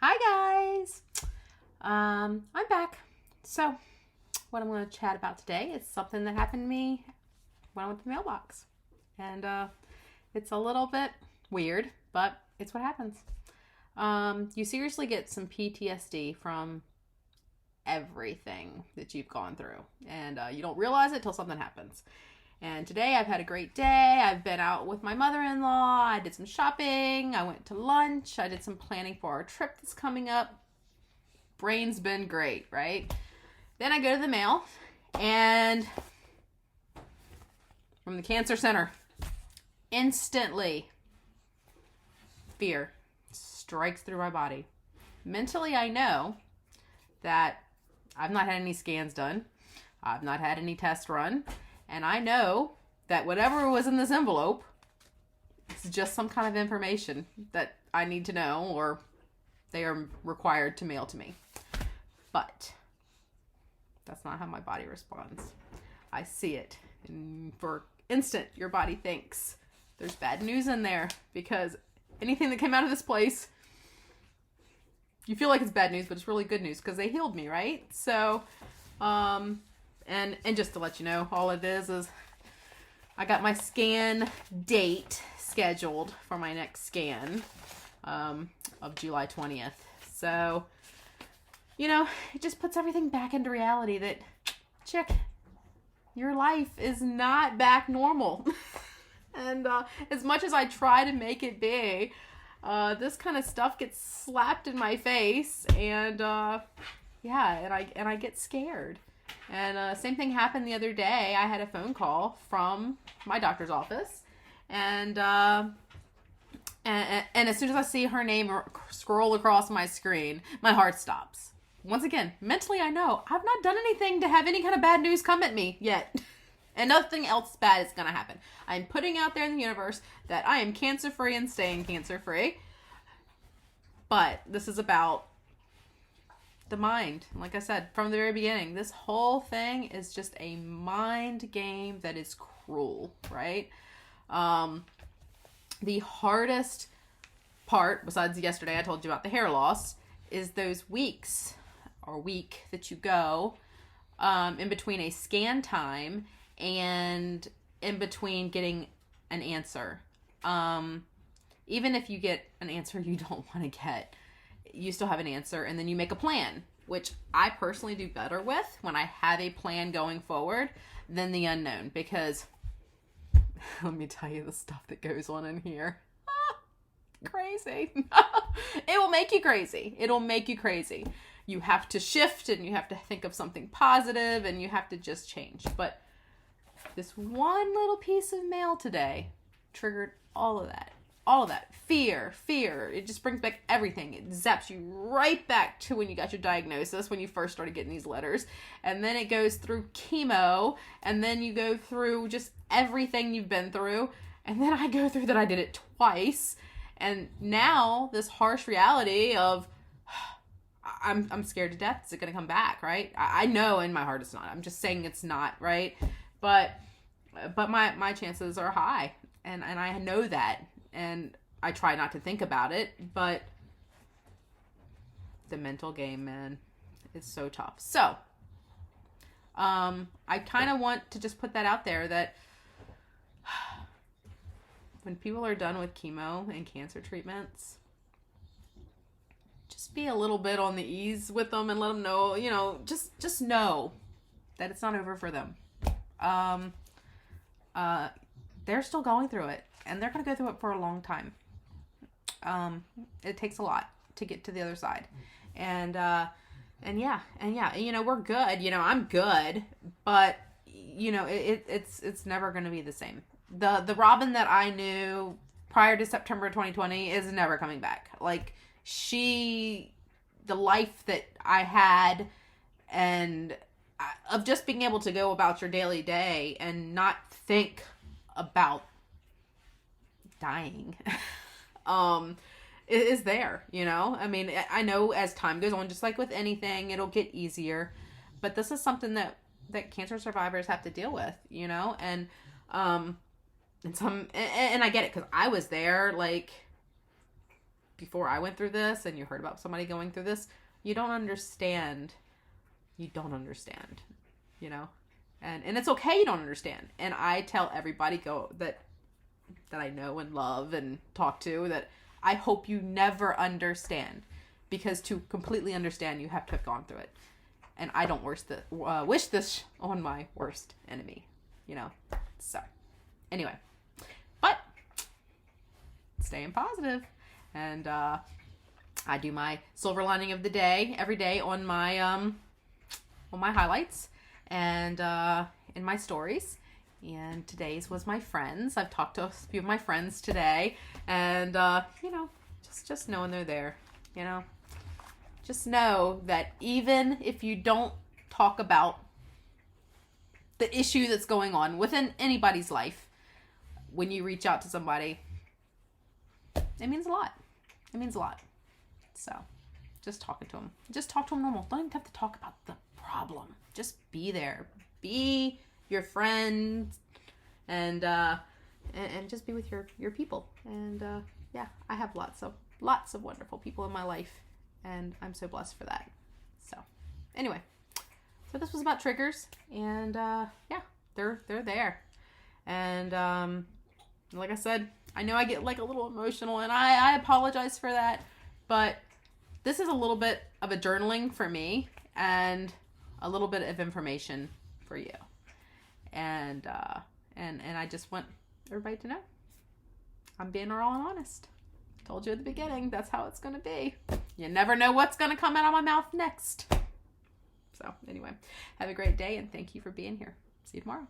Hi guys. I'm back. So, what I'm going to chat about today is something that happened to me when I went to the mailbox. And it's a little bit weird, but it's what happens. You seriously get some PTSD from everything that you've gone through. And you don't realize it till something happens. And today I've had a great day. I've been out with my mother-in-law. I did some shopping. I went to lunch. I did some planning for our trip that's coming up. Brain's been great, right? Then I go to the mail, and from the cancer center, instantly, fear strikes through my body. Mentally, I know that I've not had any scans done. I've not had any tests run. And I know that whatever was in this envelope is just some kind of information that I need to know or they are required to mail to me. But that's not how my body responds. I see it. And for instant, your body thinks there's bad news in there because anything that came out of this place, you feel like it's bad news, but it's really good news because they healed me, right? So, And just to let you know, all it is I got my scan date scheduled for my next scan of July 20th. So, it just puts everything back into reality that, chick, your life is not back normal. And as much as I try to make it be, this kind of stuff gets slapped in my face, and I get scared. And same thing happened the other day. I had a phone call from my doctor's office, and as soon as I see her name scroll across my screen, my heart stops. Once again, mentally I know I've not done anything to have any kind of bad news come at me yet. And nothing else bad is going to happen. I'm putting out there in the universe that I am cancer-free and staying cancer-free. But this is about the mind. Like I said, from the very beginning, this whole thing is just a mind game that is cruel, right? The hardest part, besides yesterday I told you about the hair loss, is those weeks or week that you go in between a scan time and in between getting an answer. Even if you get an answer you don't want to get, you still have an answer, and then you make a plan, which I personally do better with when I have a plan going forward than the unknown, because let me tell you the stuff that goes on in here. Crazy. It will make you crazy. It'll make you crazy. You have to shift, and you have to think of something positive, and you have to just change. But this one little piece of mail today triggered all of that. All of that. Fear. It just brings back everything. It zaps you right back to when you got your diagnosis, when you first started getting these letters. And then it goes through chemo. And then you go through just everything you've been through. And then I go through that I did it twice. And now this harsh reality of I'm scared to death. Is it going to come back, right? I know in my heart it's not. I'm just saying it's not, right? But my chances are high. And I know that. And I try not to think about it, but the mental game, man, it's so tough. So, I kind of want to just put that out there that when people are done with chemo and cancer treatments, just be a little bit on the ease with them and let them know, just know that it's not over for them. They're still going through it. And they're going to go through it for a long time. It takes a lot to get to the other side. And yeah, we're good. I'm good, but it's never going to be the same. The Robin that I knew prior to September 2020 is never coming back. Like the life that I had and of just being able to go about your daily day and not think about dying is there, I mean, I know as time goes on, just like with anything, it'll get easier, but this is something that cancer survivors have to deal with, and I get it, because I was there, like, before I went through this and you heard about somebody going through this, you don't understand. You don't understand, you know? And it's okay you don't understand. And I tell everybody that I know and love and talk to that I hope you never understand, because to completely understand, you have to have gone through it. And I don't wish this on my worst enemy, you know? So, anyway. But, staying positive. And I do my silver lining of the day every day on my highlights and in my stories. And today's was my friends. I've talked to a few of my friends today. And, you know, just knowing they're there, you know? Just know that even if you don't talk about the issue that's going on within anybody's life, when you reach out to somebody, it means a lot. It means a lot. So, just talking to them. Just talk to them normal. Don't even have to talk about the problem. Just be there. Be your friend, and just be with your people. And yeah, I have lots of wonderful people in my life, and I'm so blessed for that. So, anyway, so this was about triggers, and yeah, they're there. And like I said, I know I get like a little emotional, and I apologize for that, but this is a little bit of a journaling for me and a little bit of information for you. And I just want everybody to know I'm being raw and honest. Told you at the beginning, that's how it's going to be. You never know what's going to come out of my mouth next. So anyway, have a great day, and thank you for being here. See you tomorrow.